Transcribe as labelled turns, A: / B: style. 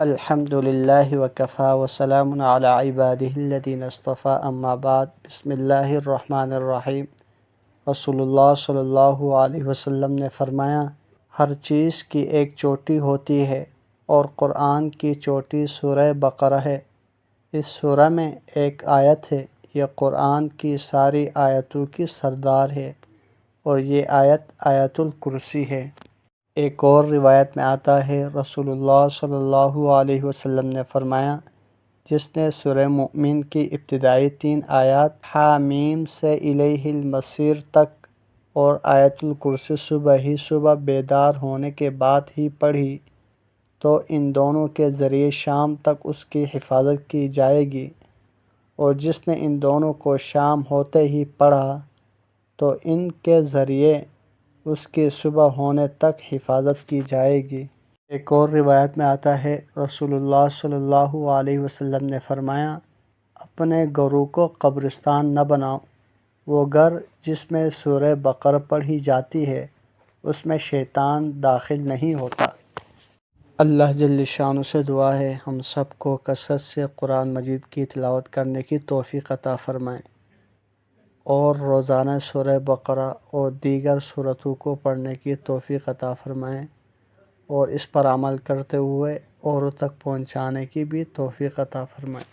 A: الحمد للہ وکفا وسلام علی عبادہ الذین اصطفیٰ اما بعد بسم اللہ الرحمن الرحیم۔ رسول اللہ صلی اللہ علیہ وسلم نے فرمایا، ہر چیز کی ایک چوٹی ہوتی ہے اور قرآن کی چوٹی سورہ بقرہ ہے۔ اس سورہ میں ایک آیت ہے، یہ قرآن کی ساری آیتوں کی سردار ہے، اور یہ آیت آیت الکرسی ہے۔ ایک اور روایت میں آتا ہے، رسول اللہ صلی اللہ علیہ وسلم نے فرمایا، جس نے سورہ مومن کی ابتدائی 3 آیات حامیم سے الیہ المصیر تک اور آیت الکرسی صبح ہی صبح بیدار ہونے کے بعد ہی پڑھی تو ان دونوں کے ذریعے شام تک اس کی حفاظت کی جائے گی، اور جس نے ان دونوں کو شام ہوتے ہی پڑھا تو ان کے ذریعے اس کی صبح ہونے تک حفاظت کی جائے گی۔ ایک اور روایت میں آتا ہے، رسول اللہ صلی اللہ علیہ وسلم نے فرمایا، اپنے گھروں کو قبرستان نہ بناؤ۔ وہ گھر جس میں سورہ بقرہ پڑھی جاتی ہے، اس میں شیطان داخل نہیں ہوتا۔ اللہ جل شانہ سے دعا ہے ہم سب کو کثرت سے قرآن مجید کی تلاوت کرنے کی توفیق عطا فرمائے، اور روزانہ سورہ بقرہ اور دیگر سورتوں کو پڑھنے کی توفیق عطا فرمائے، اور اس پر عمل کرتے ہوئے اوروں تک پہنچانے کی بھی توفیق عطا فرمائے۔